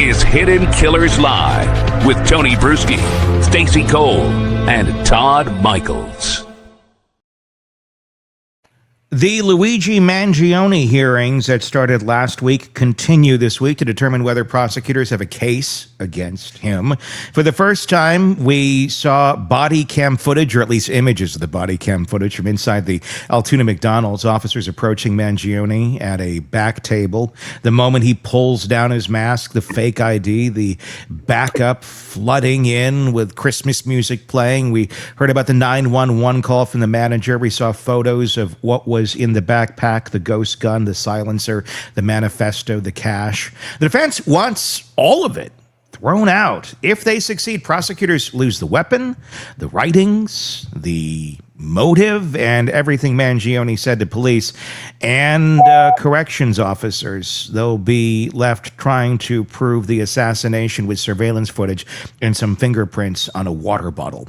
is Hidden Killers Live with Tony Brueski, Stacey Cole, and Todd Michaels. The Luigi Mangione hearings that started last week continue this week to determine whether prosecutors have a case against him. For the first time, we saw body cam footage, or at least images of the body cam footage from inside the Altoona McDonald's. Officers approaching Mangione at a back table. The moment he pulls down his mask, the fake ID, the backup flooding in with Christmas music playing. We heard about the 911 call from the manager. We saw photos of what was in the backpack, the ghost gun, the silencer, the manifesto, the cash. The defense wants all of it thrown out. If they succeed, prosecutors lose the weapon, the writings, the motive, and everything Mangione said to police and corrections officers. They'll be left trying to prove the assassination with surveillance footage and some fingerprints on a water bottle.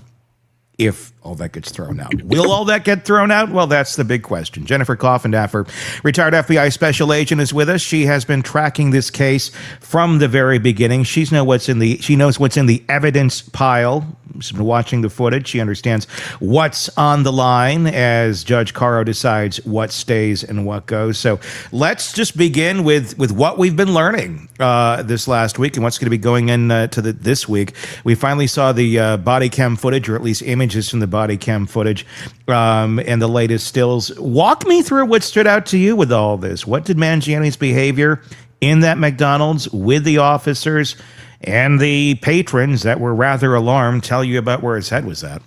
If all that gets thrown out. Will all that get thrown out? Well, that's the big question. Jennifer Coffindaffer, retired FBI special agent, is with us. She has been tracking this case from the very beginning. She knows what's in the evidence pile. She's been watching the footage. She understands what's on the line as Judge Caro decides what stays and what goes. So let's just begin with what we've been learning this last week and what's going to be going in to this week. We finally saw the body cam footage, or at least images from the body cam footage and the latest stills. Walk me through what stood out to you with all this. What did Mangione's behavior in that McDonald's with the officers and the patrons that were rather alarmed tell you about where his head was at?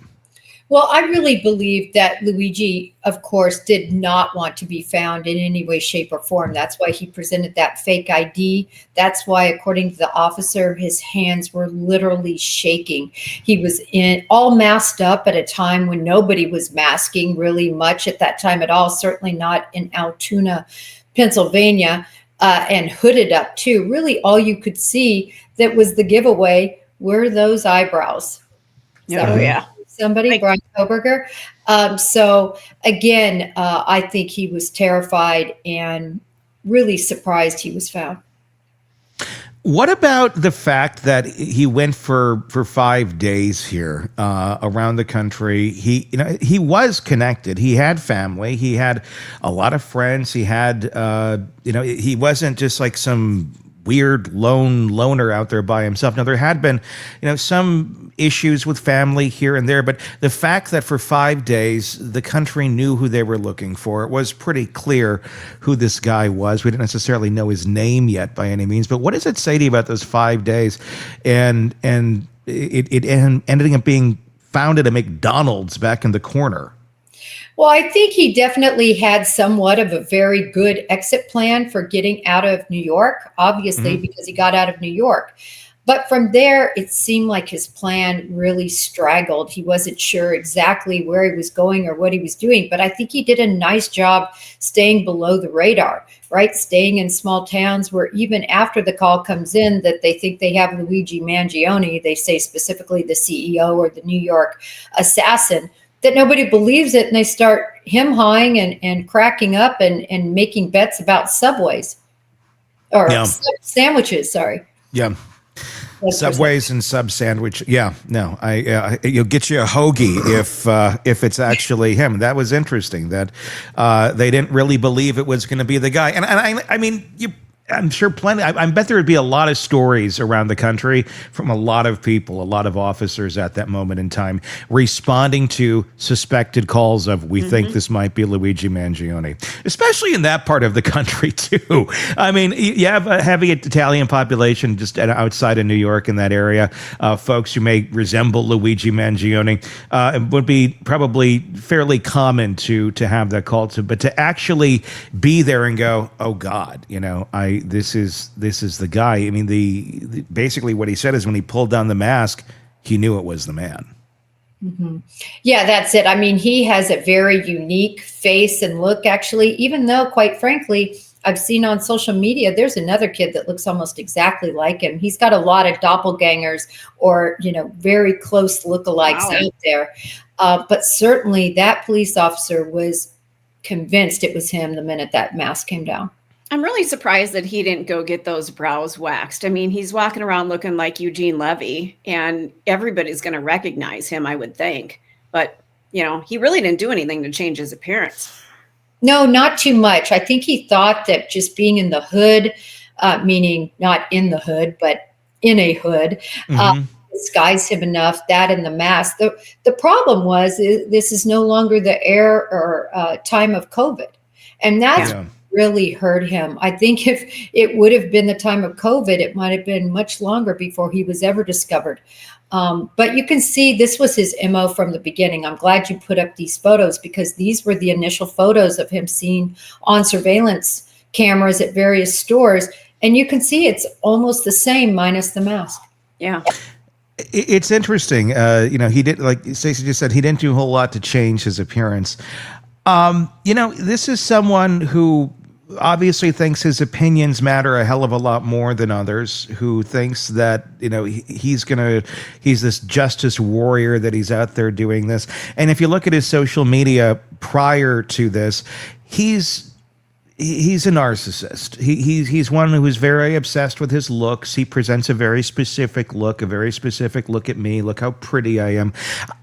Well, I really believe that Luigi, of course, did not want to be found in any way, shape, or form. That's why he presented that fake ID. That's why, according to the officer, his hands were literally shaking. He was all masked up at a time when nobody was masking really much at that time at all, certainly not in Altoona, Pennsylvania, and hooded up too. Really, all you could see that was the giveaway were those eyebrows. Oh, yeah. Somebody, Brian Koberger. So again, I think he was terrified and really surprised he was found. What about the fact that he went for 5 days here around the country? He was connected. He had family. He had a lot of friends. He had he wasn't just like some weird loner out there by himself. Now, there had been, some issues with family here and there, but the fact that for 5 days the country knew who they were looking for, it was pretty clear who this guy was. We didn't necessarily know his name yet by any means, but what does it say to you about those 5 days and it ending up being found at a McDonald's back in the corner? Well, I think he definitely had somewhat of a very good exit plan for getting out of New York, obviously, because he got out of New York. But from there, it seemed like his plan really straggled. He wasn't sure exactly where he was going or what he was doing. But I think he did a nice job staying below the radar, right? Staying in small towns where even after the call comes in that they think they have Luigi Mangione, they say specifically the CEO or the New York assassin, that nobody believes it, and they start him-hawing and cracking up and making bets about Subways or sandwiches. Sorry. Yeah. Subways and sub sandwich. Yeah. No. You'll get you a hoagie if it's actually him. That was interesting that they didn't really believe it was going to be the guy. And I mean, I'm sure plenty. I bet there would be a lot of stories around the country from a lot of people, a lot of officers at that moment in time responding to suspected calls of, we think this might be Luigi Mangione, especially in that part of the country too. I mean, you have a heavy Italian population just outside of New York in that area. Folks who may resemble Luigi Mangione. It would be probably fairly common to have that call to, but to actually be there and go, oh God, this is the guy. I mean, basically what he said is when he pulled down the mask, he knew it was the man. Mm-hmm. Yeah, that's it. I mean, he has a very unique face and look, actually, even though, quite frankly, I've seen on social media, there's another kid that looks almost exactly like him. He's got a lot of doppelgangers or, very close lookalikes out there. But certainly that police officer was convinced it was him the minute that mask came down. I'm really surprised that he didn't go get those brows waxed. I mean, he's walking around looking like Eugene Levy, and everybody's going to recognize him, I would think. But, he really didn't do anything to change his appearance. No, not too much. I think he thought that just being in the hood, meaning not in the hood, but in a hood, disguised him enough, that and the mask. The problem was this is no longer the era or time of COVID. And that's really hurt him. I think if it would have been the time of COVID, it might have been much longer before he was ever discovered. But you can see this was his MO from the beginning. I'm glad you put up these photos because these were the initial photos of him seen on surveillance cameras at various stores. And you can see it's almost the same minus the mask. Yeah. It's interesting. He did, like Stacey just said, he didn't do a whole lot to change his appearance. This is someone who obviously thinks his opinions matter a hell of a lot more than others, who thinks that, he's this justice warrior, that he's out there doing this. And if you look at his social media prior to this, he's a narcissist. He's one who's very obsessed with his looks. He presents a very specific look at me. Look how pretty I am.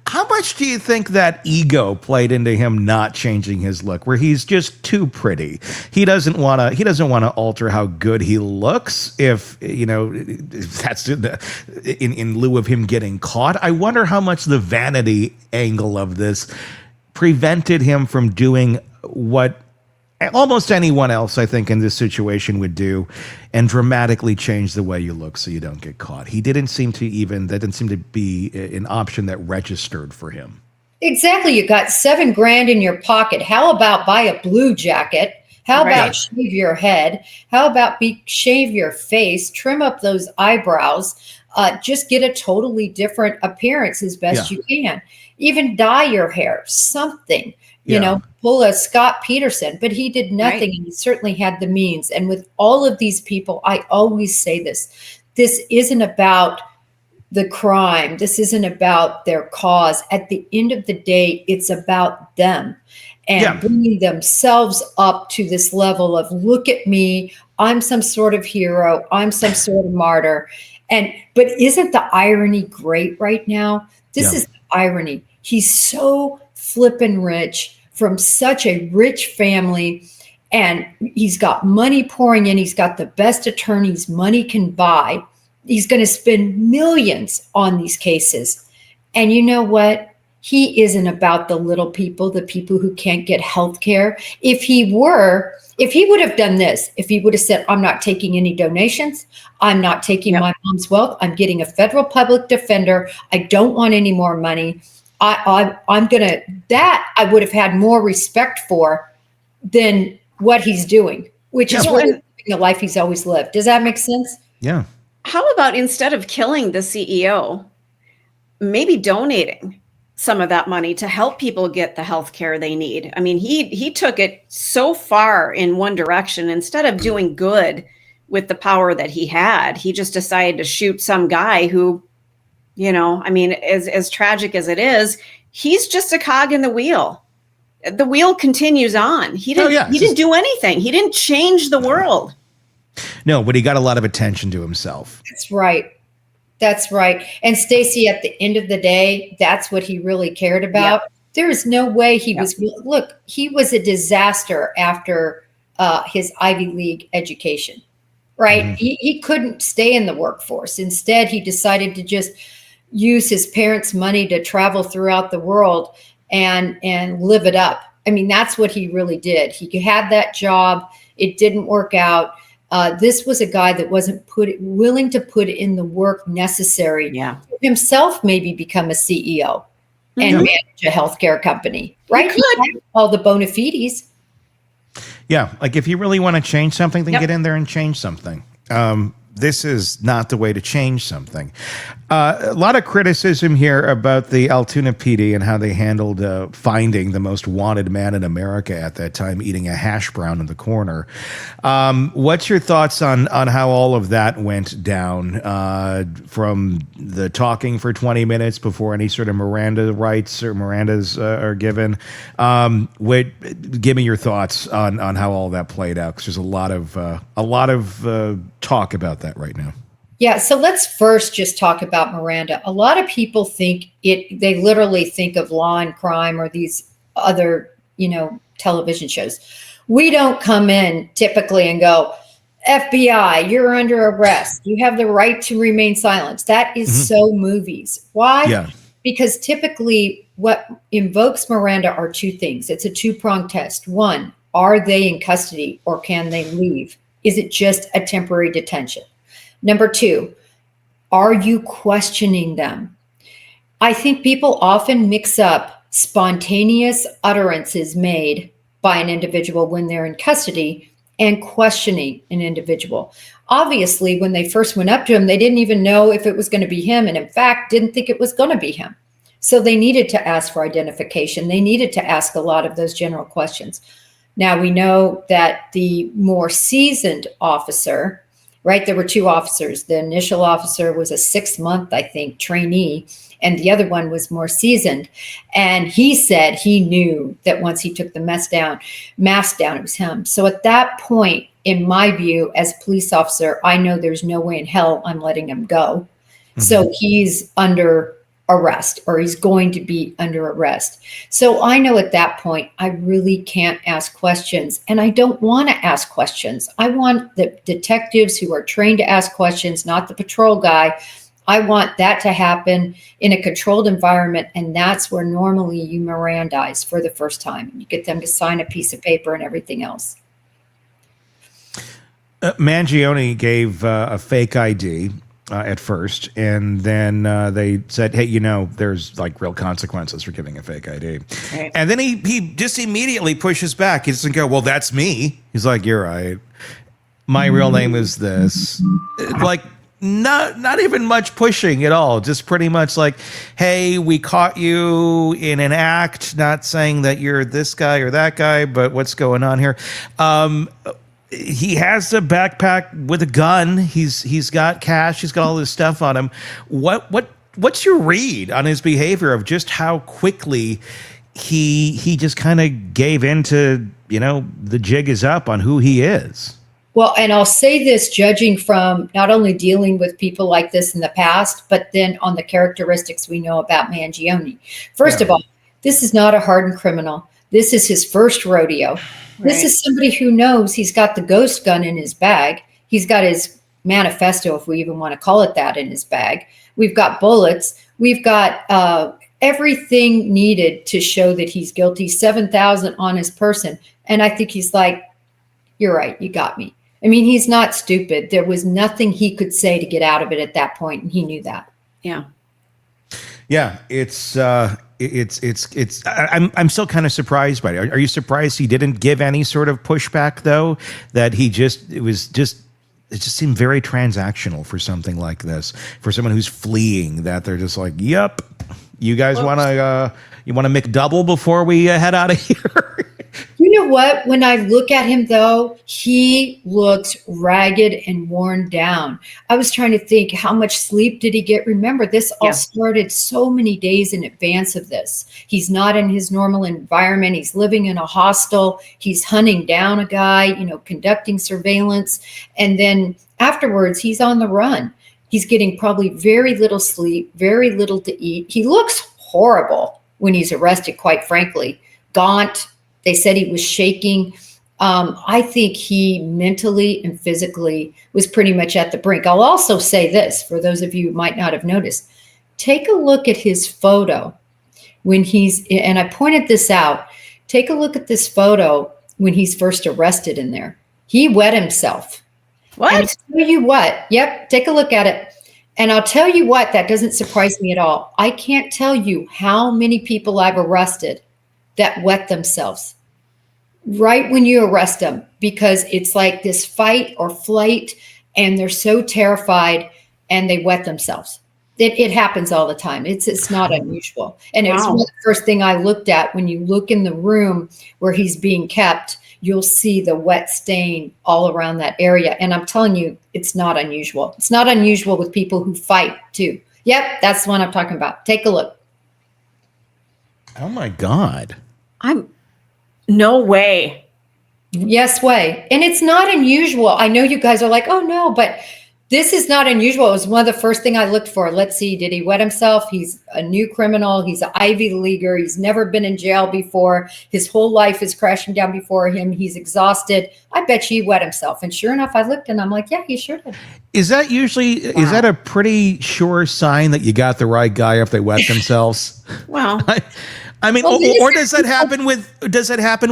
How much do you think that ego played into him not changing his look, where he's just too pretty? He doesn't want to alter how good he looks if that's in lieu of him getting caught. I wonder how much the vanity angle of this prevented him from doing what almost anyone else, I think, in this situation would do, and dramatically change the way you look so you don't get caught. That didn't seem to be an option that registered for him. Exactly. You got $7,000 in your pocket. How about buy a blue jacket? How about shave your head? How about shave your face, trim up those eyebrows, just get a totally different appearance as best you can. Even dye your hair, something. Pull a Scott Peterson, but he did nothing, and he certainly had the means. And with all of these people, I always say this isn't about the crime. This isn't about their cause. At the end of the day, it's about them and bringing themselves up to this level of, look at me, I'm some sort of hero, I'm some sort of martyr. But isn't the irony great right now? This is the irony. He's so flippin' rich, from such a rich family, and he's got money pouring in. He's got the best attorneys money can buy. He's going to spend millions on these cases. And you know what? He isn't about the little people, the people who can't get health care. If he would have done this, if he would have said, I'm not taking any donations, I'm not taking my mom's wealth, I'm getting a federal public defender, I don't want any more money, I would have had more respect for than what he's doing, which is really living the life he's always lived. Does that make sense? Yeah. How about, instead of killing the CEO, maybe donating some of that money to help people get the health care they need? I mean, he took it so far in one direction. Instead of doing good with the power that he had, he just decided to shoot some guy who, as tragic as it is, he's just a cog in the wheel. The wheel continues on. He didn't do anything. He didn't change the world. No, but he got a lot of attention to himself. That's right. And Stacey, at the end of the day, that's what he really cared about. There is no way he was. Look, he was a disaster after his Ivy League education, right? Mm-hmm. He couldn't stay in the workforce. Instead, he decided to just use his parents' money to travel throughout the world and live it up. I mean, that's what he really did. He had that job. It didn't work out. This was a guy that wasn't willing to put in the work necessary to himself maybe become a CEO and manage a healthcare company, right? He had all the bona fides. Yeah, like if you really want to change something, then get in there and change something. this is not the way to change something. A lot of criticism here about the Altoona PD and how they handled finding the most wanted man in America at that time eating a hash brown in the corner. What's your thoughts on how all of that went down, from the talking for 20 minutes before any sort of Miranda rights or Mirandas are given? Give me your thoughts on how all that played out, because there's a lot of talk about that right now. Yeah, so let's first just talk about Miranda. A lot of people think they literally think of Law and Crime or these other, television shows. We don't come in typically and go, FBI, you're under arrest. You have the right to remain silent. That is so movies. Why? Yeah. Because typically what invokes Miranda are two things. It's a two-pronged test. One, are they in custody or can they leave? Is it just a temporary detention? Number two, are you questioning them? I think people often mix up spontaneous utterances made by an individual when they're in custody and questioning an individual. Obviously, when they first went up to him, they didn't even know if it was going to be him, and in fact, didn't think it was going to be him. So they needed to ask for identification. They needed to ask a lot of those general questions. Now, we know that the more seasoned officer, right? There were two officers. The initial officer was a 6-month, I think, trainee, and the other one was more seasoned. And he said he knew that once he took the mask down, it was him. So at that point, in my view, as a police officer, I know there's no way in hell I'm letting him go. So he's under arrest, or he's going to be under arrest. So I know at that point, I really can't ask questions, and I don't want to ask questions. I want the detectives who are trained to ask questions, not the patrol guy. I want that to happen in a controlled environment, and that's where normally you Mirandize for the first time. You get them to sign a piece of paper and everything else. Mangione gave a fake ID at first, and then they said, hey, there's like real consequences for giving a fake ID. Right. And then he just immediately pushes back. He doesn't go, well, that's me. He's like, you're right. My real name is this. Like, not even much pushing at all. Just pretty much like, hey, we caught you in an act, not saying that you're this guy or that guy, but what's going on here? He has a backpack with a gun. He's got cash. He's got all this stuff on him. What's your read on his behavior of just how quickly he just kind of gave into, the jig is up on who he is? Well, and I'll say this, judging from not only dealing with people like this in the past, but then on the characteristics we know about Mangione. First of all, this is not a hardened criminal. This is his first rodeo. This is somebody who knows he's got the ghost gun in his bag. He's got his manifesto, if we even want to call it that, in his bag. We've got bullets. We've got everything needed to show that he's guilty, 7,000 on his person. And I think he's like, you're right, you got me. I mean, he's not stupid. There was nothing he could say to get out of it at that point, and he knew that. Yeah. Yeah, I'm still kind of surprised by it. Are you surprised he didn't give any sort of pushback, though? That it just seemed very transactional for something like this, for someone who's fleeing, that they're just like, yep, you guys want to McDouble before we head out of here? You know what? When I look at him, though, he looks ragged and worn down. I was trying to think, how much sleep did he get? Remember, this all started so many days in advance of this. He's not in his normal environment. He's living in a hostel. He's hunting down a guy, conducting surveillance. And then afterwards, he's on the run. He's getting probably very little sleep, very little to eat. He looks horrible when he's arrested, quite frankly. Gaunt. They said he was shaking. I think he mentally and physically was pretty much at the brink. I'll also say this, for those of you who might not have noticed, take a look at his photo when and I pointed this out, take a look at this photo when he's first arrested in there. He wet himself. What? And I'll tell you what, yep, take a look at it. And I'll tell you what, that doesn't surprise me at all. I can't tell you how many people I've arrested that wet themselves right when you arrest them, because it's like this fight or flight, and they're so terrified and they wet themselves. It happens all the time. It's not unusual. And it was one of the first thing I looked at. When you look in the room where he's being kept, you'll see the wet stain all around that area. And I'm telling you, it's not unusual. It's not unusual with people who fight too. Yep, that's the one I'm talking about. Take a look. Oh my God. No way. Yes way. And it's not unusual. I know you guys are like, oh no, but this is not unusual. It was one of the first thing I looked for. Let's see, did he wet himself? He's a new criminal. He's an Ivy Leaguer. He's never been in jail before. His whole life is crashing down before him. He's exhausted. I bet you he wet himself. And sure enough, I looked and I'm like, yeah, he sure did. Is that usually, is that a pretty sure sign that you got the right guy if they wet themselves? Well, I mean, or does that happen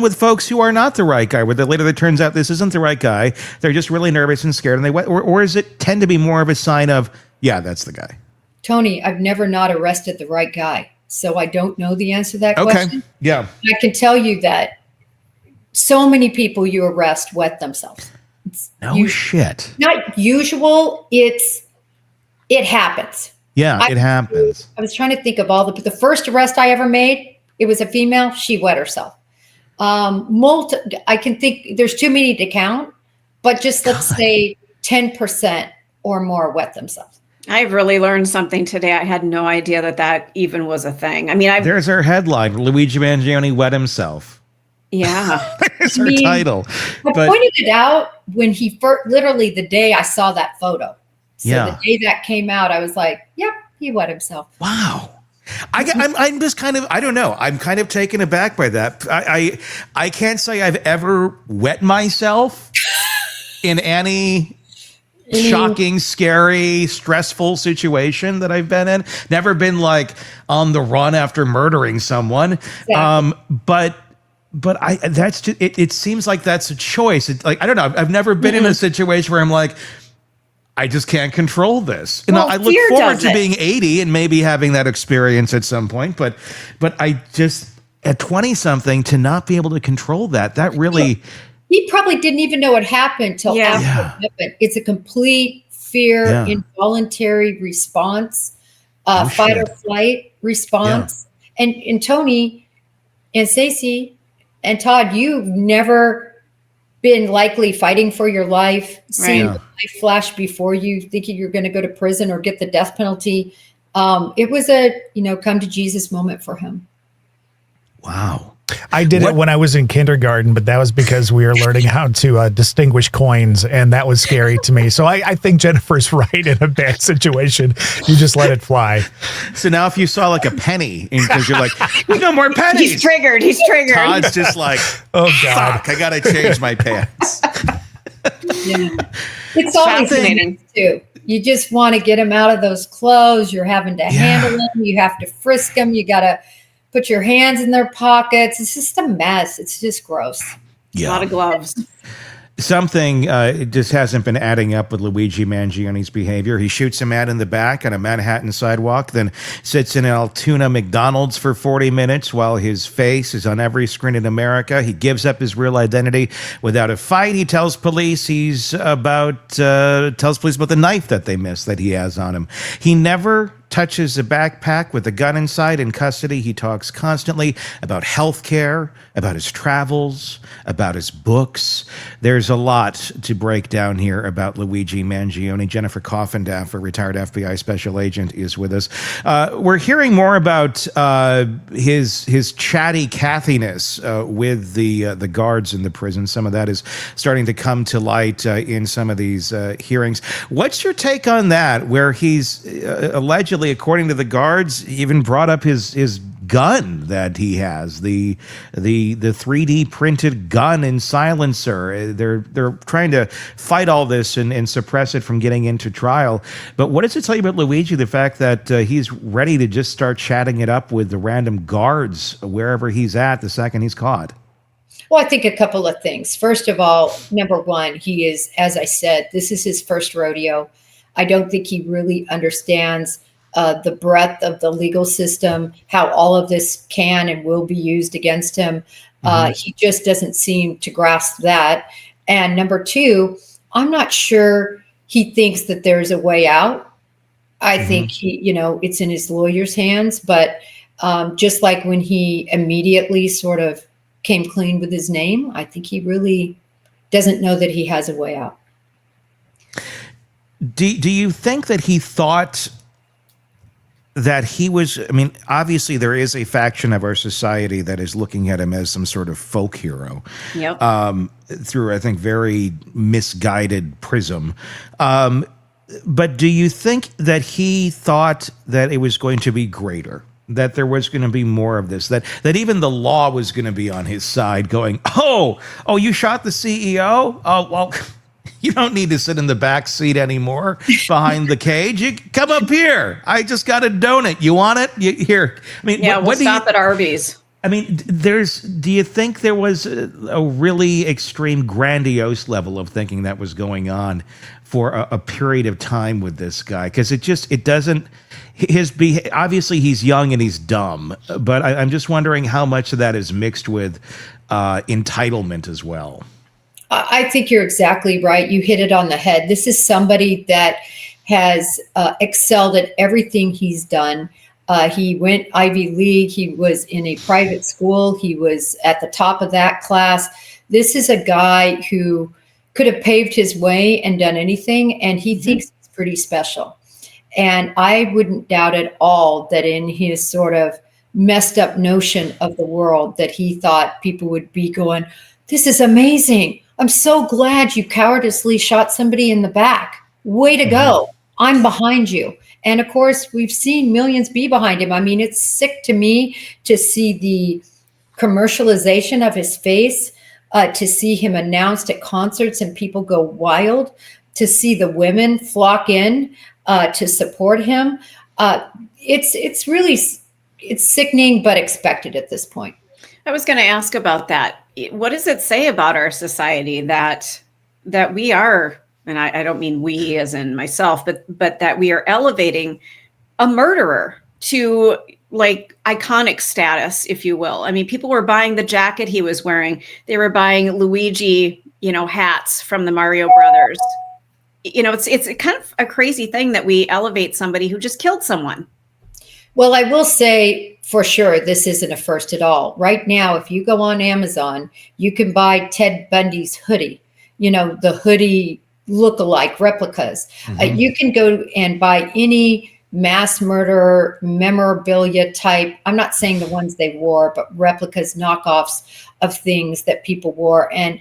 with folks who are not the right guy, where later it turns out this isn't the right guy, they're just really nervous and scared, and they wet, or does it tend to be more of a sign of, yeah, that's the guy? Tony, I've never not arrested the right guy, so I don't know the answer to that question. Yeah, I can tell you that so many people you arrest wet themselves. Shit. Not usual. It happens. Yeah, it happens. I was trying to think of all the first arrest I ever made. It was a female. She wet herself. I can think there's too many to count, but just let's say 10% or more wet themselves. I've really learned something today. I had no idea that even was a thing. I mean, there's our headline: Luigi Mangione wet himself. Yeah, there's our title. I pointed it out when he literally the day I saw that photo. So the day that came out, I was like, yep, he wet himself. Wow. I'm just kind of, I don't know. I'm kind of taken aback by that. I can't say I've ever wet myself in any shocking, scary, stressful situation that I've been in. Never been like on the run after murdering someone. Exactly. But that's just, it seems like that's a choice. It's like, I don't know. I've never been in a situation where I'm like, I just can't control this. Well, I look forward to being 80 and maybe having that experience at some point. But I just, at 20 something, to not be able to control that really. He probably didn't even know what happened till after it happened. It's a complete fear, involuntary response, fight or flight response. Yeah. And Tony and Stacey and Todd, you've never been likely fighting for your life, seeing life flash before you, thinking you're going to go to prison or get the death penalty. It was a, come to Jesus moment for him. Wow. I did it when I was in kindergarten, but that was because we were learning how to distinguish coins, and that was scary to me. So I think Jennifer's right. In a bad situation, you just let it fly. So now if you saw like a penny, because you're like, we got more pennies. He's triggered. Todd's just like, oh God, fuck, I got to change my pants. It's always fascinating too. You just want to get him out of those clothes. You're having to handle them. You have to frisk them. You got to put your hands in their pockets. It's just a mess. It's just gross. Yeah. A lot of gloves. Something it just hasn't been adding up with Luigi Mangione's behavior. He shoots a man in the back on a Manhattan sidewalk, then sits in an Altoona McDonald's for 40 minutes while his face is on every screen in America. He gives up his real identity without a fight. He tells police about the knife that they missed that he has on him. He never touches a backpack with a gun inside. In custody, he talks constantly about health care, about his travels, about his books. There's a lot to break down here about Luigi Mangione. Jennifer Coffindaffer, retired FBI special agent, is with us. We're hearing more about his chatty Cathiness with the guards in the prison. Some of that is starting to come to light in some of these hearings. What's your take on that, where he's allegedly, according to the guards, even brought up his gun that he has, the 3D printed gun and silencer? They're trying to fight all this and suppress it from getting into trial. But what does it tell you about Luigi, the fact that he's ready to just start chatting it up with the random guards wherever he's at the second he's caught? Well, I think a couple of things. First of all, number one, he is, as I said, this is his first rodeo. I don't think he really understands the breadth of the legal system, how all of this can and will be used against him. He just doesn't seem to grasp that. And number two, I'm not sure he thinks that there's a way out. I think it's in his lawyer's hands, but just like when he immediately sort of came clean with his name, I think he really doesn't know that he has a way out. Do you think that he thought that he was, I mean, obviously there is a faction of our society that is looking at him as some sort of folk hero. Yep. Through, I think, very misguided prism. But do you think that he thought that it was going to be greater, that there was going to be more of this, that even the law was going to be on his side going, oh, you shot the CEO? Oh, well, you don't need to sit in the back seat anymore behind the cage. You come up here. I just got a donut. You want it? Here. I mean, yeah, we'll stop at Arby's. I mean, do you think there was a really extreme, grandiose level of thinking that was going on for a period of time with this guy? Because it doesn't, obviously he's young and he's dumb, but I'm just wondering how much of that is mixed with entitlement as well. I think you're exactly right. You hit it on the head. This is somebody that has excelled at everything he's done. He went Ivy League. He was in a private school. He was at the top of that class. This is a guy who could have paved his way and done anything, and he thinks it's pretty special. And I wouldn't doubt at all that in his sort of messed up notion of the world that he thought people would be going, this is amazing. I'm so glad you cowardice shot somebody in the back. Way to go. I'm behind you. And of course, we've seen millions be behind him. I mean, it's sick to me to see the commercialization of his face, to see him announced at concerts and people go wild, to see the women flock in to support him. It's really sickening, but expected at this point. I was going to ask about that. What does it say about our society that we are, and I don't mean we as in myself, but that we are elevating a murderer to like iconic status, if you will? I mean, people were buying the jacket he was wearing. They were buying Luigi, hats from the Mario Brothers. It's kind of a crazy thing that we elevate somebody who just killed someone. Well, I will say for sure, this isn't a first at all. Right now, if you go on Amazon, you can buy Ted Bundy's hoodie, the hoodie look-alike replicas. You can go and buy any mass murder memorabilia type. I'm not saying the ones they wore, but replicas, knockoffs of things that people wore. And,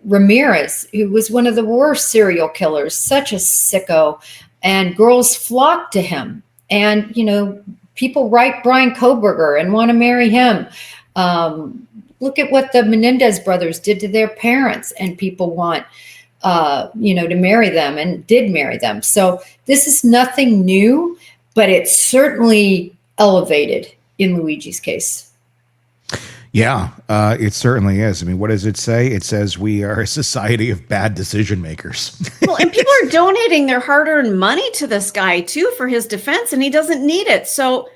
Ramirez, who was one of the worst serial killers, such a sicko, and girls flocked to him. And, people write Brian Kohberger and want to marry him. Look at what the Menendez brothers did to their parents, and people want, to marry them and did marry them. So this is nothing new, but it's certainly elevated in Luigi's case. Yeah, it certainly is. I mean, what does it say? It says we are a society of bad decision makers. Well, and people are donating their hard-earned money to this guy, too, for his defense, and he doesn't need it. So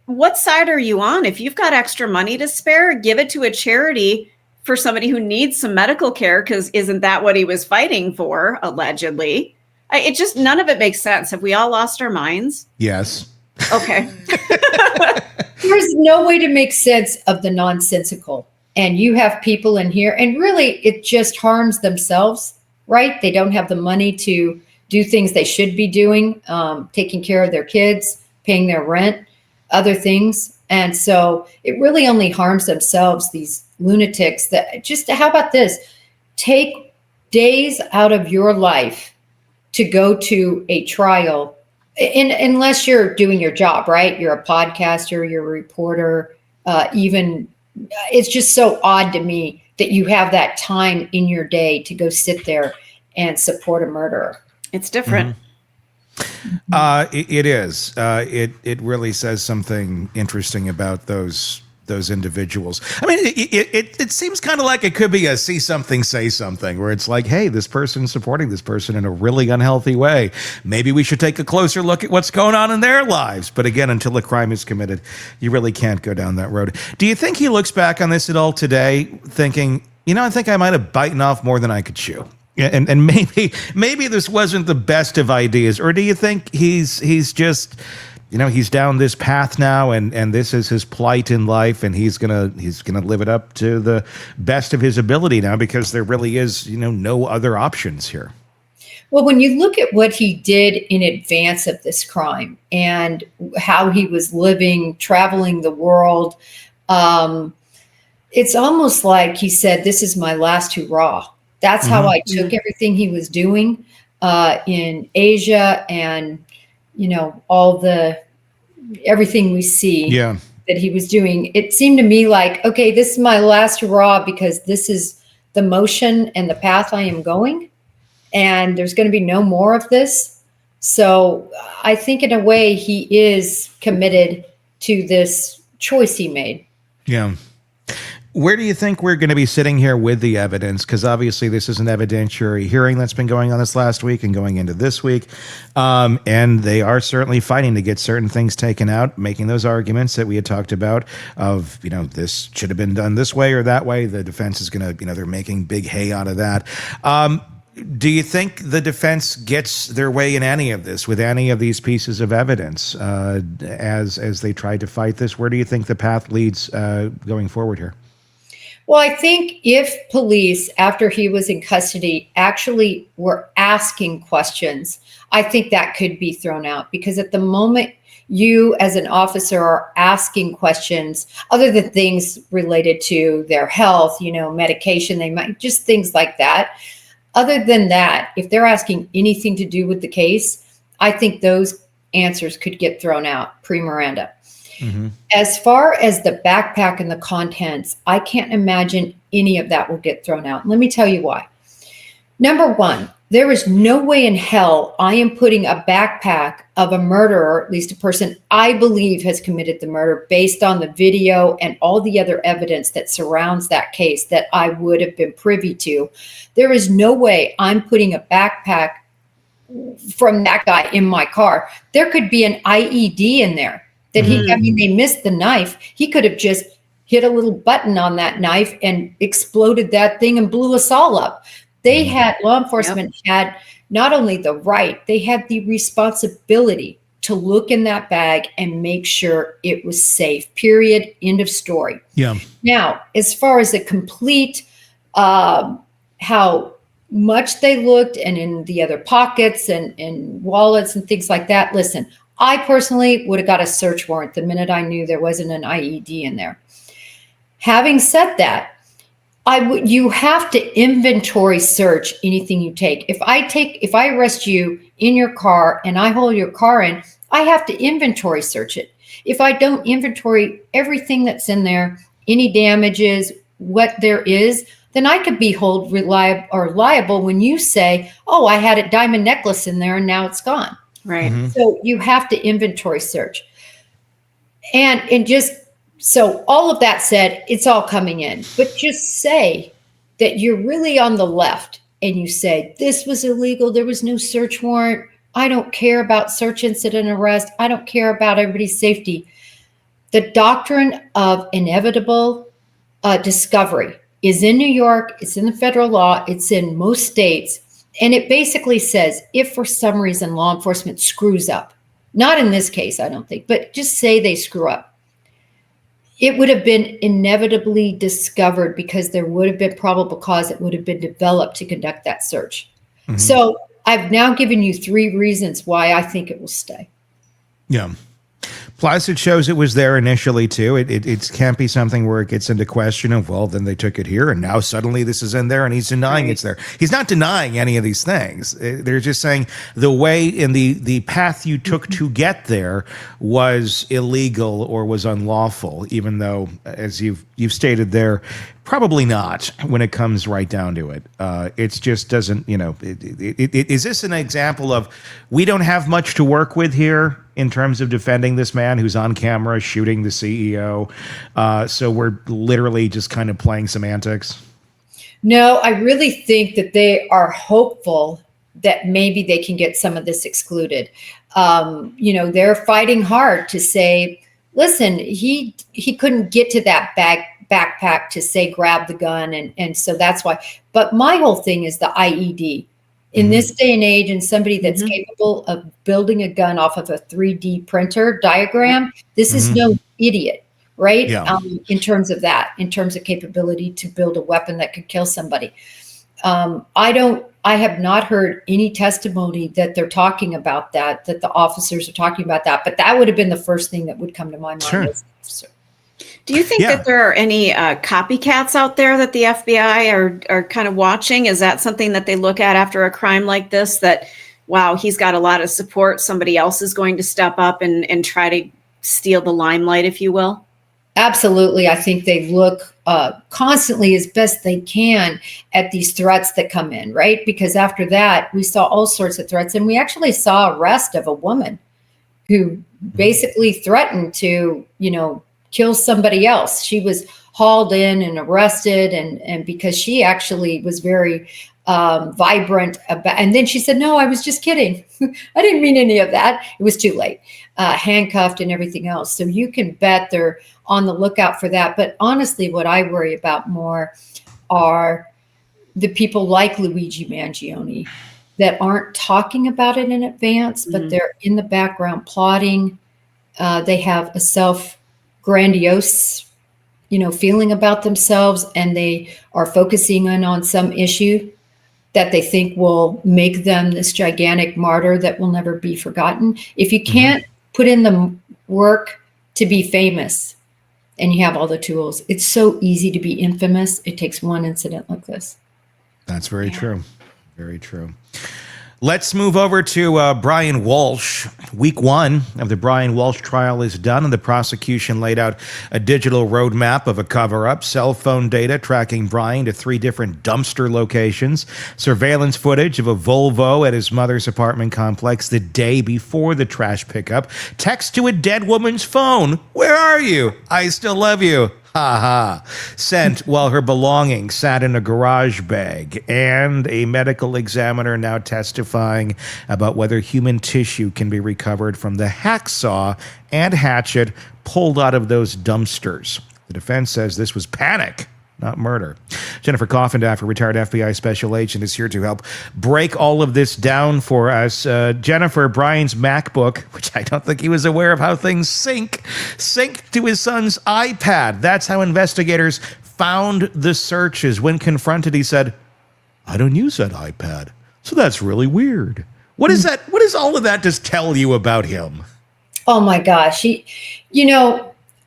what side are you on? If you've got extra money to spare, give it to a charity for somebody who needs some medical care, because isn't that what he was fighting for, allegedly? None of it makes sense. Have we all lost our minds? Yes. Okay. There's no way to make sense of the nonsensical. And you have people in here, and really it just harms themselves, right? They don't have the money to do things they should be doing, taking care of their kids, paying their rent, other things. And so it really only harms themselves, these lunatics that just, how about this? Take days out of your life to go to a trial. Unless you're doing your job, right? You're a podcaster, you're a reporter, it's just so odd to me that you have that time in your day to go sit there and support a murderer. It's different. It is. It really says something interesting about those individuals. I mean, it seems kind of like it could be a see something, say something, where it's like, hey, this person's supporting this person in a really unhealthy way. Maybe we should take a closer look at what's going on in their lives. But again, until a crime is committed, you really can't go down that road. Do you think he looks back on this at all today thinking, I think I might have bitten off more than I could chew? Yeah, and maybe this wasn't the best of ideas, or do you think he's just, he's down this path now, and this is his plight in life, and he's gonna live it up to the best of his ability now, because there really is no other options here. Well, when you look at what he did in advance of this crime and how he was living, traveling the world, it's almost like he said, "This is my last hurrah." That's how I took everything he was doing in Asia, and everything we see that he was doing. It seemed to me like, okay, this is my last hurrah, because this is the motion and the path I am going, and there's going to be no more of this. So I think in a way he is committed to this choice he made. Yeah. Where do you think we're going to be sitting here with the evidence? Because obviously this is an evidentiary hearing that's been going on this last week and going into this week. And they are certainly fighting to get certain things taken out, making those arguments that we had talked about of, this should have been done this way or that way. The defense is going to, they're making big hay out of that. Do you think the defense gets their way in any of this, with any of these pieces of evidence, as they try to fight this? Where do you think the path leads going forward here? Well, I think if police, after he was in custody, actually were asking questions, I think that could be thrown out, because at the moment you as an officer are asking questions, other than things related to their health, medication, they might, just things like that. Other than that, if they're asking anything to do with the case, I think those answers could get thrown out pre-Miranda. Mm-hmm. As far as the backpack and the contents, I can't imagine any of that will get thrown out. Let me tell you why. Number one, there is no way in hell I am putting a backpack of a murderer, at least a person I believe has committed the murder, based on the video and all the other evidence that surrounds that case that I would have been privy to. There is no way I'm putting a backpack from that guy in my car. There could be an IED in there. That they missed the knife. He could have just hit a little button on that knife and exploded that thing and blew us all up. Law enforcement had not only the right, they had the responsibility to look in that bag and make sure it was safe, period, end of story. Yeah. Now, as far as the complete, how much they looked and in the other pockets and wallets and things like that, listen, I personally would have got a search warrant the minute I knew there wasn't an IED in there. Having said that, you have to inventory search anything you take. If I arrest you in your car and I hold your car in, I have to inventory search it. If I don't inventory everything that's in there, any damages, what there is, then I could be held liable when you say, "Oh, I had a diamond necklace in there and now it's gone." Right. Mm-hmm. So you have to inventory search. And just so all of that said, it's all coming in. But just say that you're really on the left and you say, this was illegal. There was no search warrant. I don't care about search incident arrest. I don't care about everybody's safety. The doctrine of inevitable discovery is in New York. It's in the federal law. It's in most states. And it basically says, if for some reason law enforcement screws up, not in this case, I don't think, but just say they screw up, it would have been inevitably discovered because there would have been probable cause that would have been developed to conduct that search. Mm-hmm. So I've now given you 3 reasons why I think it will stay. Yeah. Plus, it shows it was there initially, too. It can't be something where it gets into question of, well, then they took it here, and now suddenly this is in there, and he's denying it's there. He's not denying any of these things. They're just saying the way in the path you took to get there was illegal or was unlawful, even though, as you've stated there, probably not when it comes right down to it. It just doesn't, is this an example of we don't have much to work with here in terms of defending this man who's on camera shooting the CEO? So we're literally just kind of playing semantics? No, I really think that they are hopeful that maybe they can get some of this excluded. They're fighting hard to say, listen, he couldn't get to that backpack to say grab the gun, and so that's why. But my whole thing is the IED. In this day and age, and somebody that's capable of building a gun off of a 3D printer diagram, this is no idiot, right? Yeah. In terms of that, in terms of capability to build a weapon that could kill somebody. I have not heard any testimony that they're talking about that the officers are talking about that, but that would have been the first thing that would come to my mind. Sure. Do you think that there are any copycats out there that the FBI are kind of watching? Is that something that they look at after a crime like this, that, wow, he's got a lot of support, somebody else is going to step up and try to steal the limelight, if you will? Absolutely. I think they look constantly as best they can at these threats that come in, right? Because after that, we saw all sorts of threats. And we actually saw arrest of a woman who basically threatened to, kill somebody else. She was hauled in and arrested, and because she actually was very vibrant about, and then she said, no, I was just kidding. I didn't mean any of that. It was too late. Handcuffed and everything else. So you can bet they're on the lookout for that. But honestly, what I worry about more are the people like Luigi Mangione that aren't talking about it in advance, but they're in the background plotting. They have a grandiose, feeling about themselves, and they are focusing in on some issue that they think will make them this gigantic martyr that will never be forgotten. If you can't put in the work to be famous and you have all the tools, it's so easy to be infamous. It takes one incident like this. That's very true. Very true. Let's move over to Brian Walshe. Week one of the Brian Walshe trial is done, and the prosecution laid out a digital roadmap of a cover-up, cell phone data tracking Brian to 3 different dumpster locations, surveillance footage of a Volvo at his mother's apartment complex the day before the trash pickup, text to a dead woman's phone, "Where are you? I still love you." Ha ha. Sent while her belongings sat in a garage bag, and a medical examiner now testifying about whether human tissue can be recovered from the hacksaw and hatchet pulled out of those dumpsters. The defense says this was panic, not murder. Jennifer Coffindaffer, retired FBI special agent, is here to help break all of this down for us. Jennifer, Brian's MacBook, which I don't think he was aware of how things sync to his son's iPad. That's how investigators found the searches. When confronted, he said, "I don't use that iPad, so that's really weird." What is that? What does all of that just tell you about him? Oh my gosh.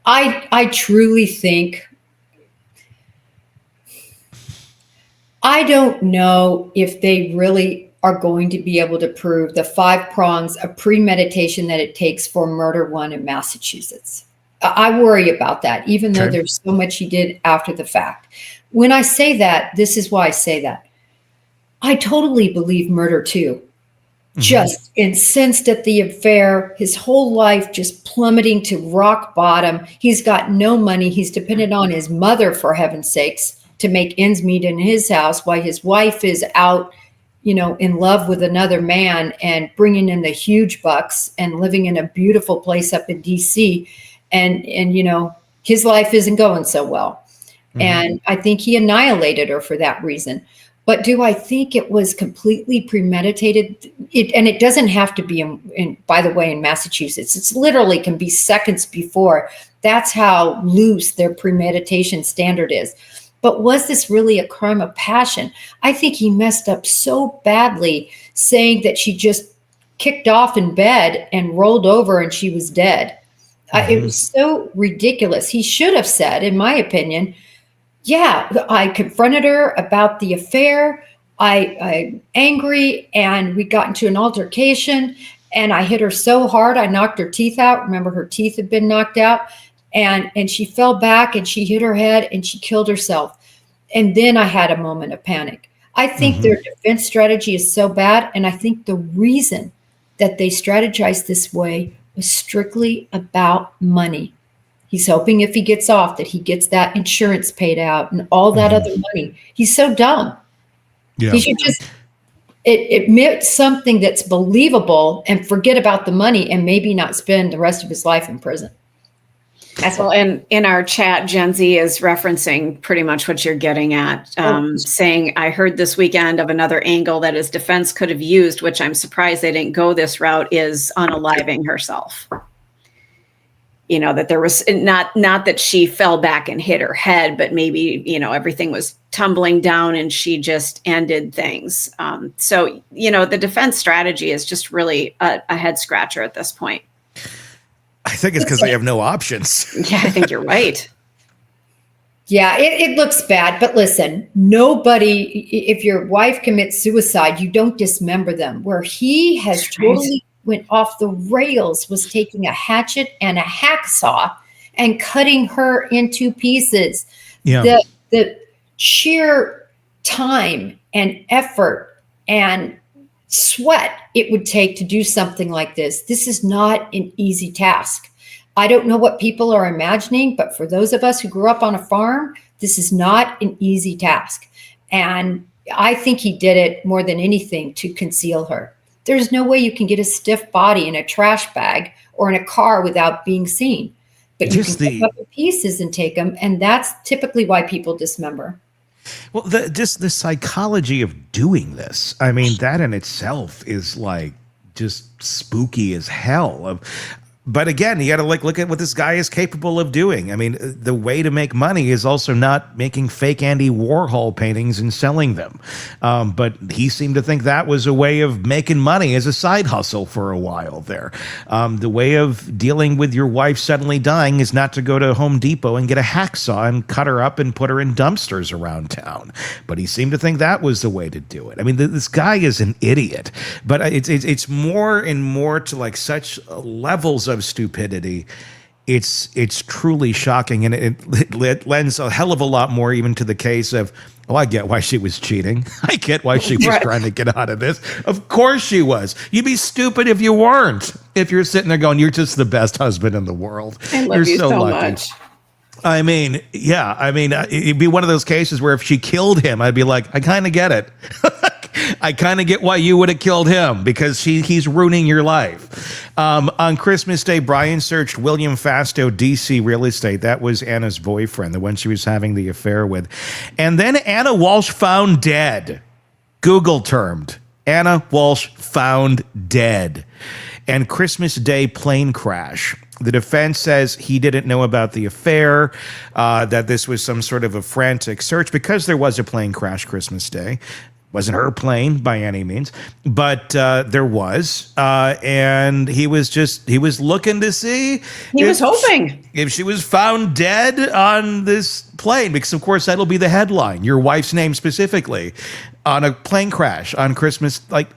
I truly think, I don't know if they really are going to be able to prove the 5 prongs of premeditation that it takes for murder one in Massachusetts. I worry about that, even though there's so much he did after the fact. When I say that, this is why I say that. I totally believe murder two. Just incensed at the affair, his whole life just plummeting to rock bottom. He's got no money. He's dependent on his mother, for heaven's sakes, to make ends meet in his house while his wife is out, in love with another man and bringing in the huge bucks and living in a beautiful place up in DC. And his life isn't going so well. And I think he annihilated her for that reason. But do I think it was completely premeditated? And it doesn't have to be, by the way, in Massachusetts. It's literally can be seconds before. That's how loose their premeditation standard is. But was this really a crime of passion? I think he messed up so badly, saying that she just kicked off in bed and rolled over and she was dead. It was so ridiculous. He should have said, in my opinion, yeah, I confronted her about the affair. I'm angry, and we got into an altercation, and I hit her so hard I knocked her teeth out. Remember, her teeth had been knocked out, and she fell back and she hit her head and she killed herself. And then I had a moment of panic. I think their defense strategy is so bad, and I think the reason that they strategized this way was strictly about money. He's hoping if he gets off that he gets that insurance paid out and all that other money. He's so dumb. Yeah. He should just admit something that's believable and forget about the money and maybe not spend the rest of his life in prison. Well, and in our chat, Gen Z is referencing pretty much what you're getting at, saying, I heard this weekend of another angle that his defense could have used, which I'm surprised they didn't go this route, is unaliving herself. You know, that there was not that she fell back and hit her head, but maybe, you know, everything was tumbling down and she just ended things. So, you know, the defense strategy is just really a head scratcher at this point. I think it's because they have no options. Yeah, I think you're right. Yeah, it looks bad, but listen, nobody, if your wife commits suicide, you don't dismember them. Where he has totally went off the rails was taking a hatchet and a hacksaw and cutting her into pieces. Yeah. The sheer time and effort and sweat it would take to do something like this. This is not an easy task. I don't know what people are imagining, but for those of us who grew up on a farm, this is not an easy task. And I think he did it more than anything to conceal her. There's no way you can get a stiff body in a trash bag or in a car without being seen. But you can pick up the pieces and take them, and that's typically why people dismember. Well, just the psychology of doing this, I mean, that in itself is like just spooky as hell. But again, you got to look at what this guy is capable of doing. I mean, the way to make money is also not making fake Andy Warhol paintings and selling them. But he seemed to think that was a way of making money as a side hustle for a while there. The way of dealing with your wife suddenly dying is not to go to Home Depot and get a hacksaw and cut her up and put her in dumpsters around town. But he seemed to think that was the way to do it. I mean, this guy is an idiot. But it's more and more to like such levels of stupidity. It's truly shocking, and it lends a hell of a lot more even to the case of, oh, I get why she was cheating. I get why she was trying to get out of this. Of course she was. You'd be stupid if you weren't. If you're sitting there going, you're just the best husband in the world. I love you so lucky. much. I mean, yeah. I mean, it'd be one of those cases where if she killed him, I'd be like, I kind of get it. I kind of get why you would have killed him, because he's ruining your life. On Christmas Day, Brian searched William Fasto, DC real estate. That was Anna's boyfriend, the one she was having the affair with. And then Anna Walshe found dead. Google termed. Anna Walshe found dead. And Christmas Day plane crash. The defense says he didn't know about the affair, that this was some sort of a frantic search, because there was a plane crash Christmas Day. Wasn't her plane by any means, but there was, and he was looking to see. He was hoping if she was found dead on this plane, because of course that'll be the headline, your wife's name specifically, on a plane crash on Christmas. Like,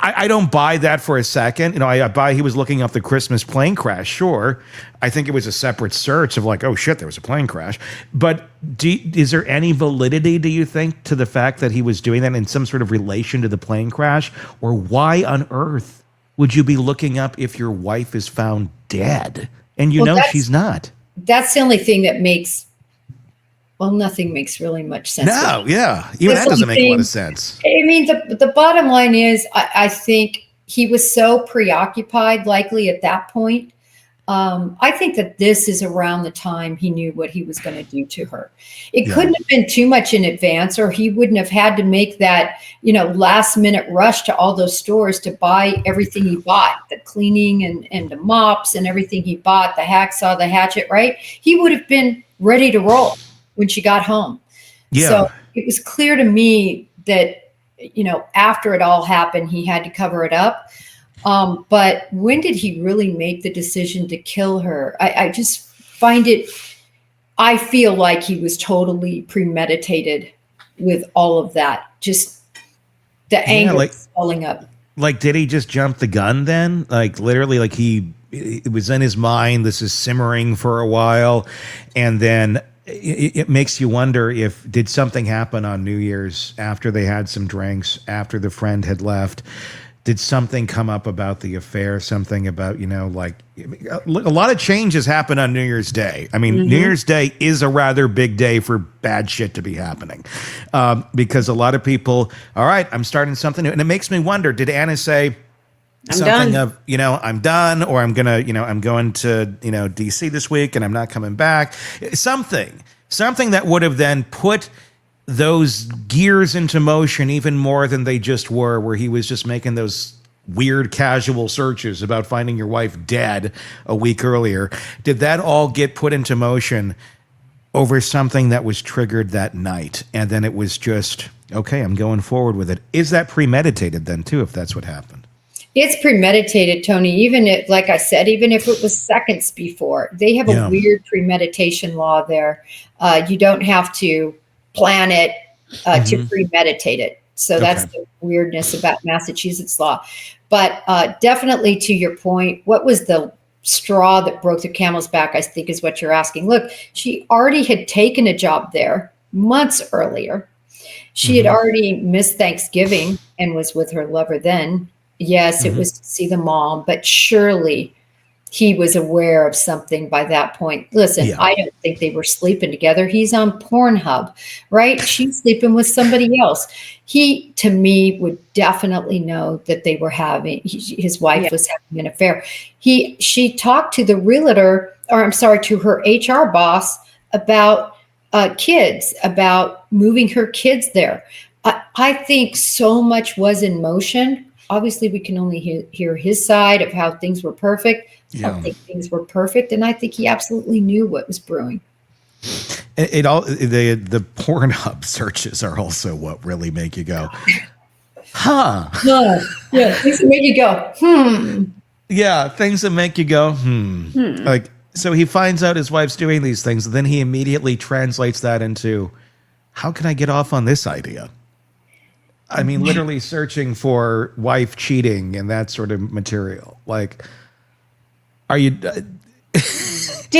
I don't buy that for a second. You know, I buy he was looking up the Christmas plane crash. Sure. I think it was a separate search of like, oh shit, there was a plane crash. But is there any validity, do you think, to the fact that he was doing that in some sort of relation to the plane crash? Or why on earth would you be looking up if your wife is found dead and she's not? That's the only thing that makes, well, nothing makes really much sense. No, yeah. Even that doesn't make a lot of sense. I mean, the bottom line is, I think he was so preoccupied, likely at that point. I think that this is around the time he knew what he was going to do to her. It couldn't have been too much in advance, or he wouldn't have had to make that, last minute rush to all those stores to buy everything he bought, the cleaning and the mops and everything he bought, the hacksaw, the hatchet, right? He would have been ready to roll when she got home. Yeah. So it was clear to me that, after it all happened, he had to cover it up. But when did he really make the decision to kill her? I just find it, I feel like he was totally premeditated with all of that. Just the anger swelling up. Like, did he just jump the gun then? Like, literally, like it was in his mind, this is simmering for a while, and then it makes you wonder did something happen on New Year's after they had some drinks, after the friend had left? Did something come up about the affair? Something about, a lot of changes happen on New Year's Day. I mean, New Year's Day is a rather big day for bad shit to be happening, because a lot of people, all right, I'm starting something new. And it makes me wonder, did Anna say, something done. of, I'm done, or I'm going to, I'm going to, DC this week and I'm not coming back. Something that would have then put those gears into motion even more than they just were, where he was just making those weird casual searches about finding your wife dead a week earlier. Did that all get put into motion over something that was triggered that night? And then it was just, okay, I'm going forward with it. Is that premeditated then too, if that's what happened? It's premeditated, Tony. Even if, like I said, even if it was seconds before, they have a weird premeditation law there. You don't have to plan it to premeditate it. So that's the weirdness about Massachusetts law. But definitely to your point, what was the straw that broke the camel's back, I think is what you're asking. Look, she already had taken a job there months earlier. She had already missed Thanksgiving and was with her lover then. Yes, it was to see the mom, but surely he was aware of something by that point. Listen, I don't think they were sleeping together. He's on Pornhub, right? She's sleeping with somebody else. He, to me, would definitely know that they were having, his wife was having an affair. She talked to the realtor, or I'm sorry, to her HR boss about kids, about moving her kids there. I think so much was in motion. Obviously, we can only hear his side of how things were perfect. I don't think things were perfect, and I think he absolutely knew what was brewing. The Pornhub searches are also what really make you go, huh? Yeah, things that make you go, Yeah, things that make you go, Like, so he finds out his wife's doing these things, and then he immediately translates that into, how can I get off on this idea? I mean, literally searching for wife cheating and that sort of material. Like, are you... Did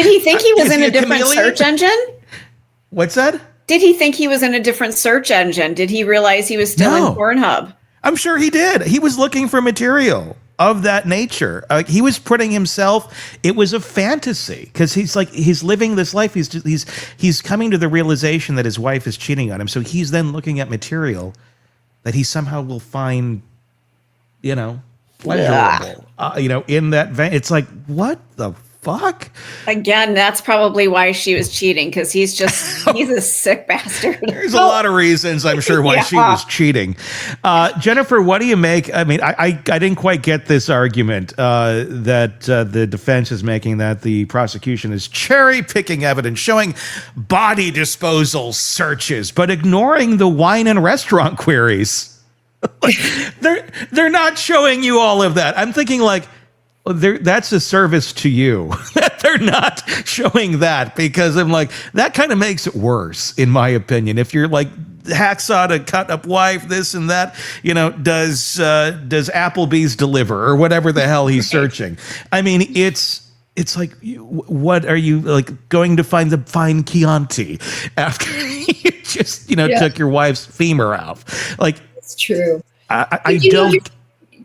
he think he was in a different search engine? What's that? Did he think he was in a different search engine? Did he realize he was still in Pornhub? I'm sure he did. He was looking for material of that nature. He was putting himself, it was a fantasy, because he's living this life. He's coming to the realization that his wife is cheating on him. So he's then looking at material that he somehow will find, pleasurable, in that vein. It's like, what the fuck? Again, that's probably why she was cheating, because he's a sick bastard. There's a lot of reasons, I'm sure, why she was cheating. Jennifer, what do you make? I mean, I didn't quite get this argument that the defense is making, that the prosecution is cherry picking evidence, showing body disposal searches, but ignoring the wine and restaurant queries. They're not showing you all of that. I'm thinking that's a service to you that they're not showing that, because I'm like, that kind of makes it worse, in my opinion. If you're like, hacksaw to cut up wife, this and that, does Applebee's deliver, or whatever the hell he's searching. I mean, it's like, what are you, like, going to find the fine Chianti after you just, took your wife's femur out? Like, it's true. I don't.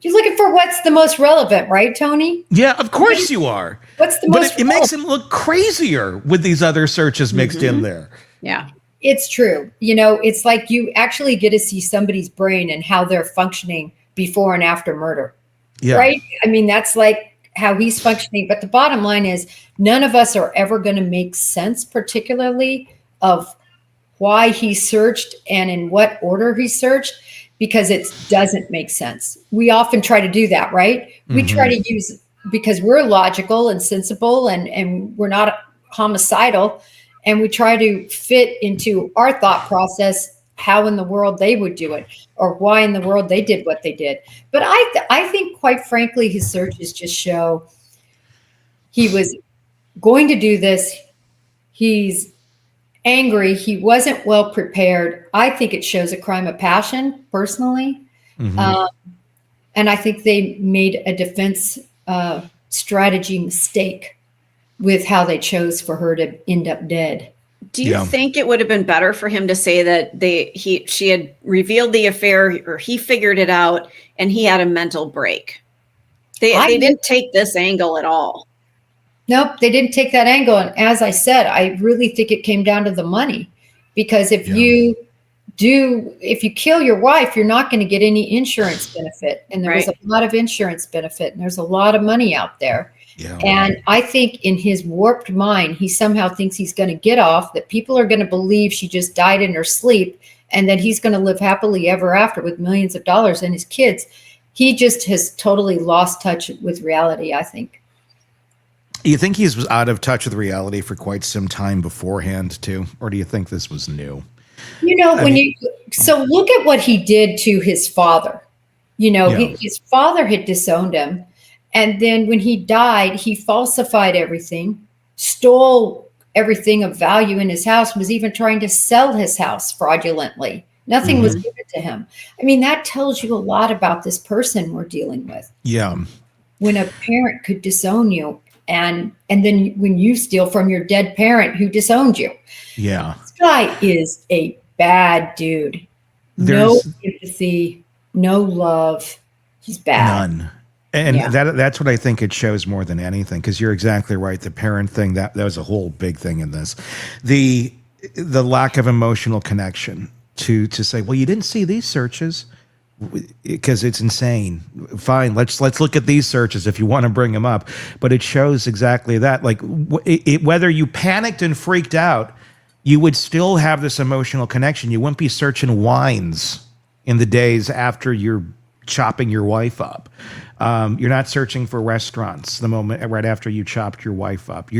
You're looking for what's the most relevant, right, Tony? Yeah, of course you are. What's the most But it makes him look crazier with these other searches mixed in there. Yeah. It's true. It's like you actually get to see somebody's brain and how they're functioning before and after murder. Yeah. Right? I mean, that's like how he's functioning. But the bottom line is, none of us are ever going to make sense, particularly of why he searched and in what order he searched, because it doesn't make sense. We often try to do that, right? We try to use, because we're logical and sensible and we're not homicidal, and we try to fit into our thought process how in the world they would do it, or why in the world they did what they did. But I think, quite frankly, his searches just show he was going to do this. He's angry. He wasn't well prepared. I think it shows a crime of passion, personally. And I think they made a defense strategy mistake with how they chose for her to end up dead. Do you think it would have been better for him to say that she had revealed the affair, or he figured it out and he had a mental break? They didn't take this angle at all. Nope, they didn't take that angle. And as I said, I really think it came down to the money, because if you if you kill your wife, you're not going to get any insurance benefit. And there was a lot of insurance benefit, and there's a lot of money out there. Yeah. And I think in his warped mind, he somehow thinks he's going to get off, that people are going to believe she just died in her sleep, and that he's going to live happily ever after with millions of dollars and his kids. He just has totally lost touch with reality, I think. You think he was out of touch with reality for quite some time beforehand, too? Or do you think this was new? You know, so look at what he did to his father. You know, his father had disowned him. And then when he died, he falsified everything, stole everything of value in his house, was even trying to sell his house fraudulently. Nothing was given to him. I mean, that tells you a lot about this person we're dealing with. Yeah. When a parent could disown you, and then when you steal from your dead parent who disowned you. Yeah. This guy is a bad dude. No empathy, no love. He's bad. None. And that's what I think it shows more than anything, because you're exactly right. The parent thing, that was a whole big thing in this. The lack of emotional connection to say, well, you didn't see these searches, because it's insane. Fine, let's look at these searches if you want to bring them up. But it shows exactly that. Like whether you panicked and freaked out, you would still have this emotional connection. You wouldn't be searching wines in the days after you're chopping your wife up. You're not searching for restaurants the moment right after you chopped your wife up.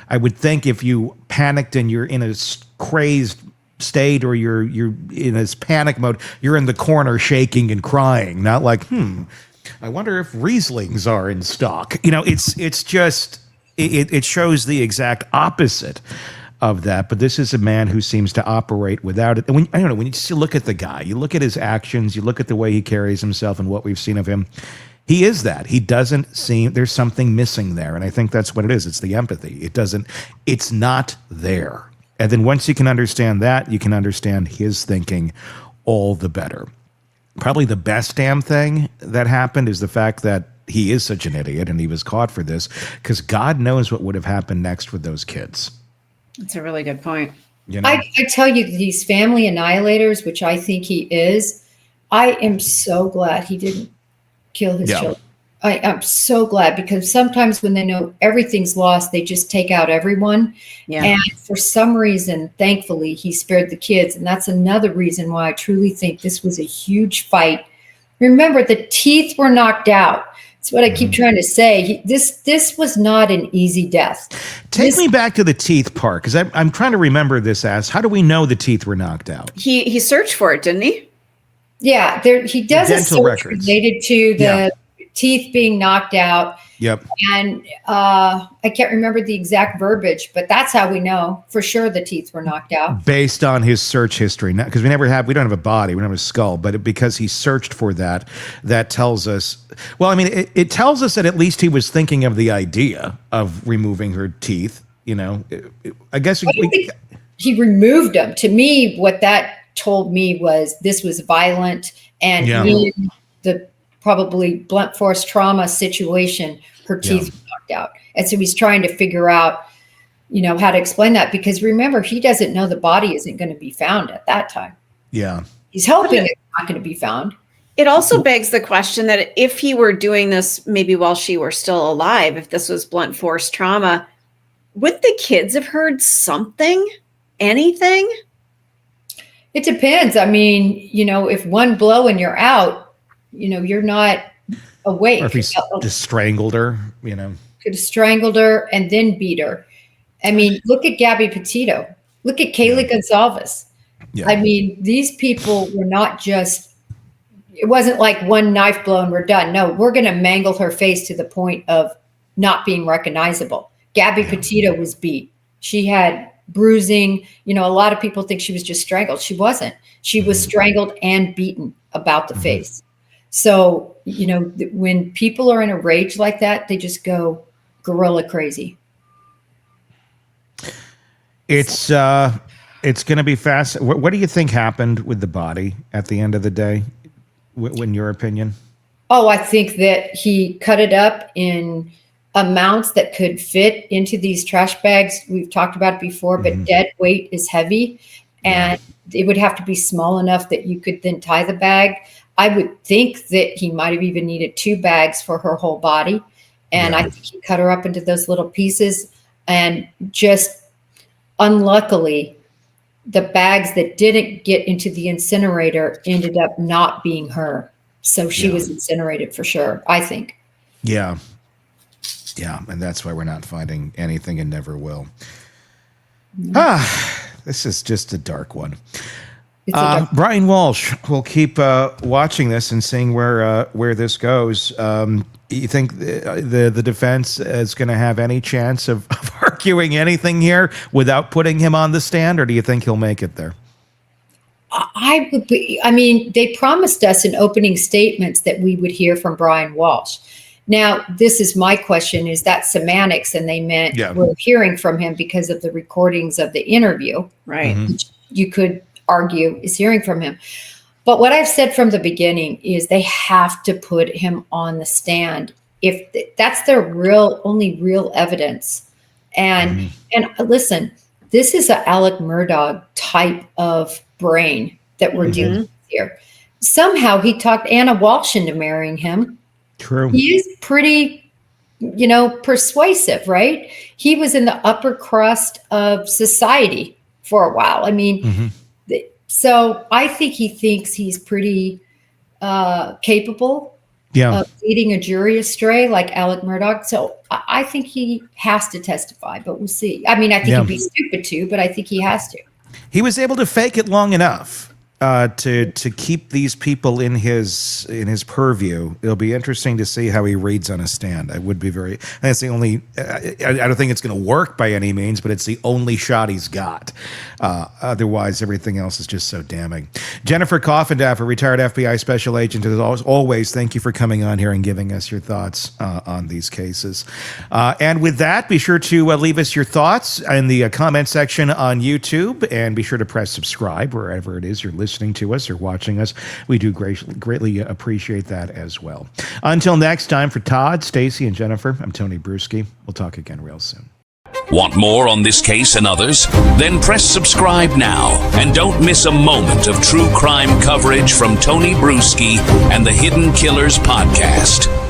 I would think if you panicked and you're in a crazed state, or you're in this panic mode, you're in the corner shaking and crying, not like, I wonder if Rieslings are in stock. You know, it's just it shows the exact opposite of that. But this is a man who seems to operate without it. And when you just look at the guy, you look at his actions, you look at the way he carries himself and what we've seen of him, he is that. He doesn't seem, there's something missing there. And I think that's what it is. It's the empathy. It's not there. And then once you can understand that, you can understand his thinking all the better. Probably the best damn thing that happened is the fact that he is such an idiot and he was caught for this, because God knows what would have happened next with those kids. That's a really good point. You know? I tell you, these family annihilators, which I think he is, I am so glad he didn't kill his children. I'm so glad, because sometimes when they know everything's lost, they just take out everyone. Yeah. And for some reason, thankfully, he spared the kids. And that's another reason why I truly think this was a huge fight. Remember, the teeth were knocked out. That's what I keep trying to say. This was not an easy death. Take me back to the teeth part, because I'm trying to remember this as, how do we know the teeth were knocked out? He searched for it, didn't he? Yeah, he does a search related to the teeth being knocked out. Yep. And I can't remember the exact verbiage, but that's how we know for sure the teeth were knocked out. Based on his search history. Because we don't have a body, we don't have a skull, but because he searched for that tells us, well, I mean, it tells us that at least he was thinking of the idea of removing her teeth, you know. I guess he removed them. To me, what that told me was this was violent, and in the probably blunt force trauma situation, her teeth were knocked out. And so he's trying to figure out, you know, how to explain that, because remember, he doesn't know the body isn't going to be found at that time. Yeah. He's hoping it's not going to be found. It also begs the question that if he were doing this, maybe while she were still alive, if this was blunt force trauma, would the kids have heard something, anything? It depends. I mean, you know, if one blow and you're out, you know, you're not awake. Or if he's just strangled her, you know. Could have strangled her and then beat her. I mean, look at Gabby Petito. Look at Kaylee Gonzalez. Yeah. I mean, these people were not just, it wasn't like one knife blow and we're done. No, we're going to mangle her face to the point of not being recognizable. Gabby Petito was beat. She had bruising. You know, a lot of people think she was just strangled. She wasn't. She was strangled and beaten about the face. So, you know, when people are in a rage like that, they just go gorilla crazy. It's going to be fast. What do you think happened with the body at the end of the day, in your opinion? Oh, I think that he cut it up in amounts that could fit into these trash bags. We've talked about it before, but dead weight is heavy. And it would have to be small enough that you could then tie the bag. I would think that he might have even needed 2 bags for her whole body. And I think he cut her up into those little pieces, and just unluckily, the bags that didn't get into the incinerator ended up not being her. So she was incinerated for sure, I think. Yeah. Yeah. And that's why we're not finding anything and never will. This is just a dark one. Brian Walshe, we'll keep watching this and seeing where this goes. You think the defense is going to have any chance of arguing anything here without putting him on the stand, or do you think he'll make it there? I mean, they promised us in opening statements that we would hear from Brian Walshe. Now, this is my question: is that semantics? And they meant we're hearing from him because of the recordings of the interview, right? Which you could argue is hearing from him. But what I've said from the beginning is they have to put him on the stand if that's their only real evidence. And listen, this is an Alec Murdaugh type of brain that we're dealing with here. Somehow he talked Anna Walsh into marrying him. True. He is pretty, persuasive, right? He was in the upper crust of society for a while. I mean, so I think he thinks he's pretty capable of leading a jury astray like Alec Murdaugh. So I think he has to testify, but we'll see. I mean, I think he'd be stupid to, but I think he has to. He was able to fake it long enough to keep these people in his purview. It'll be interesting to see how he reads on a stand. I would be very. That's the only. I don't think it's going to work by any means, but it's the only shot he's got. Otherwise, everything else is just so damning. Jennifer Coffindaffer, retired FBI special agent, as always, thank you for coming on here and giving us your thoughts on these cases. And with that, be sure to leave us your thoughts in the comment section on YouTube, and be sure to press subscribe wherever it is you're listening to us or watching us. We do greatly appreciate that as well. Until next time, for Todd, Stacy, and Jennifer, I'm Tony Brueski. We'll talk again real soon. Want more on this case and others? Then press subscribe now and don't miss a moment of true crime coverage from Tony Brueski and the Hidden Killers podcast.